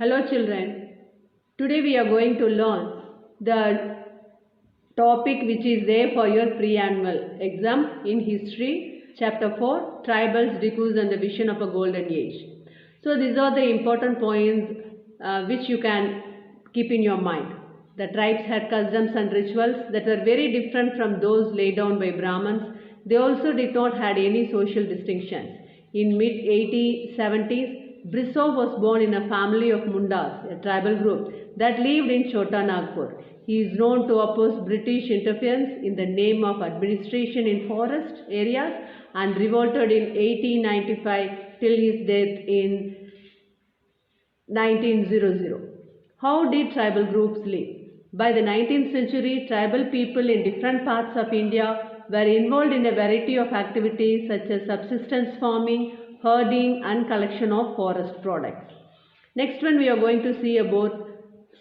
Hello children, today we are going to learn the topic which is there for your pre-annual exam in history, chapter 4, tribals, Dikus and the vision of a golden age. So these are the important points which you can keep in your mind. The tribes had customs and rituals that were very different from those laid down by Brahmins. They also did not have any social distinctions. In mid-1870s, Brissot was born in a family of Mundas, a tribal group that lived in Chota Nagpur. He is known to oppose British interference in the name of administration in forest areas and revolted in 1895 till his death in 1900. How did tribal groups live? By the 19th century, tribal people in different parts of India were involved in a variety of activities such as subsistence farming, herding and collection of forest products. Next one we are going to see about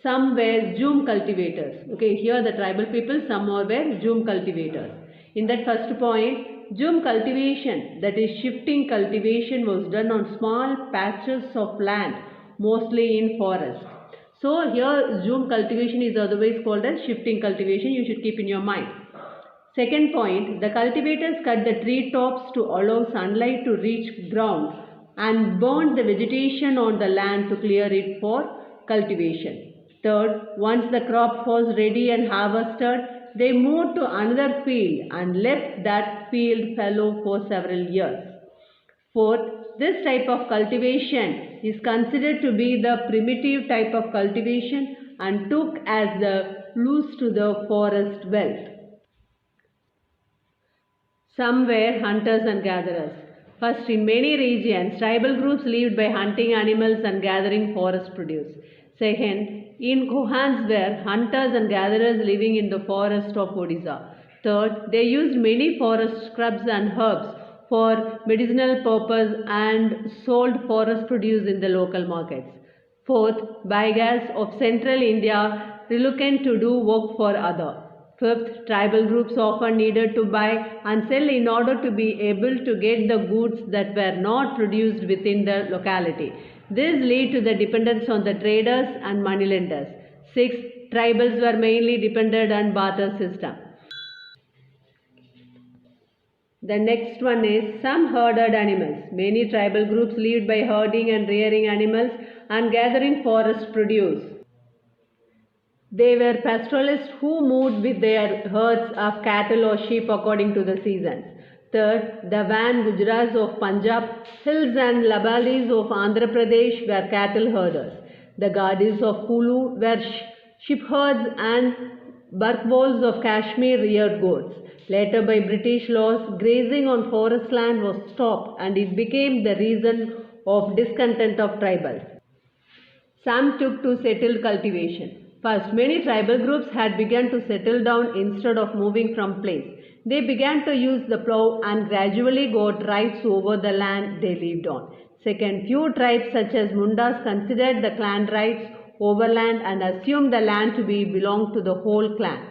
some were Jhum cultivators. Okay, here the tribal people, some more were Jhum cultivators. In that first point, Jhum cultivation, that is shifting cultivation, was done on small patches of land, mostly in forest. So here Jhum cultivation is otherwise called as shifting cultivation. You should keep in your mind. Second point, the cultivators cut the tree tops to allow sunlight to reach ground and burned the vegetation on the land to clear it for cultivation. Third, once the crop was ready and harvested, they moved to another field and left that field fallow for several years. Fourth, this type of cultivation is considered to be the primitive type of cultivation and took as the clues to the forest wealth. Some were hunters and gatherers. First, in many regions, tribal groups lived by hunting animals and gathering forest produce. Second, in Kohans were hunters and gatherers living in the forest of Odisha. Third, they used many forest shrubs and herbs for medicinal purpose and sold forest produce in the local markets. Fourth, Baigas of central India reluctant to do work for others. Fifth, tribal groups often needed to buy and sell in order to be able to get the goods that were not produced within the locality. This led to the dependence on the traders and moneylenders. Sixth, tribals were mainly dependent on barter system. The next one is some herded animals. Many tribal groups lived by herding and rearing animals and gathering forest produce. They were pastoralists who moved with their herds of cattle or sheep according to the seasons. Third, the Van Gujrats of Punjab, Hills and Labalis of Andhra Pradesh were cattle herders. The Gadis of Kulu were sheepherds and Barkwals of Kashmir reared goats. Later, by British laws, grazing on forest land was stopped and it became the reason of discontent of tribals. Some took to settled cultivation. First, many tribal groups had begun to settle down instead of moving from place. They began to use the plough and gradually got rights over the land they lived on. Second, few tribes such as Mundas considered the clan rights over land and assumed the land to belong to the whole clan.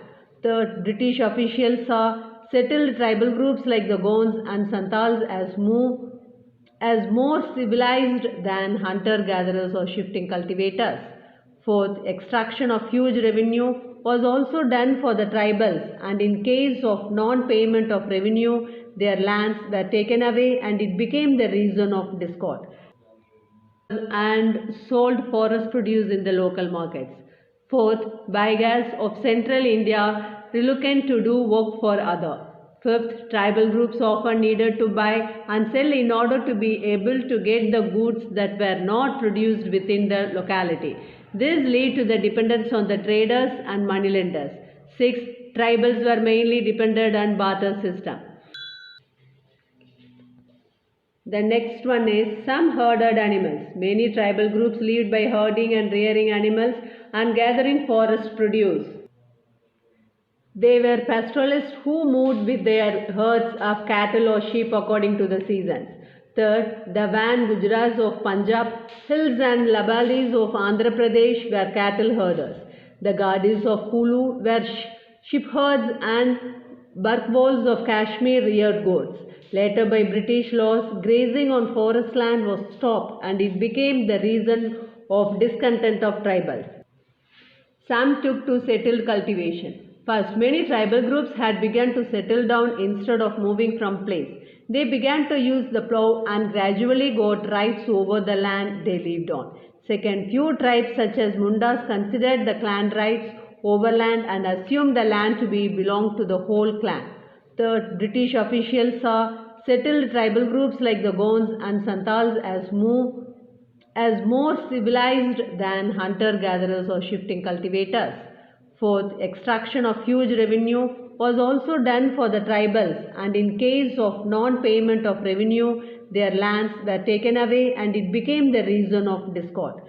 Third, British officials saw settled tribal groups like the Gonds and Santals as more civilized than hunter-gatherers or shifting cultivators. Fourth, extraction of huge revenue was also done for the tribals, and in case of non-payment of revenue, their lands were taken away and it became the reason of discord. And sold forest produce in the local markets. Fourth, Baigas of central India reluctant to do work for others. Fifth, tribal groups often needed to buy and sell in order to be able to get the goods that were not produced within the locality. This led to the dependence on the traders and moneylenders. Sixth, tribals were mainly dependent on barter system. The next one is some herded animals. Many tribal groups lived by herding and rearing animals and gathering forest produce. They were pastoralists who moved with their herds of cattle or sheep according to the seasons. Third, the Van Gujrats of Punjab, Hills and Labalis of Andhra Pradesh were cattle herders. The Gadis of Kulu were sheepherds and Barkwals of Kashmir reared goats. Later, by British laws, grazing on forest land was stopped and it became the reason of discontent of tribals. Some took to settled cultivation. First, many tribal groups had begun to settle down instead of moving from place. They began to use the plow and gradually got rights over the land they lived on. Second, few tribes such as Mundas considered the clan rights over land and assumed the land to be belonged to the whole clan. Third, British officials saw settled tribal groups like the Gonds and Santals as more civilized than hunter-gatherers or shifting cultivators. Fourth, extraction of huge revenue was also done for the tribals, and in case of non-payment of revenue, their lands were taken away and it became the reason of discord.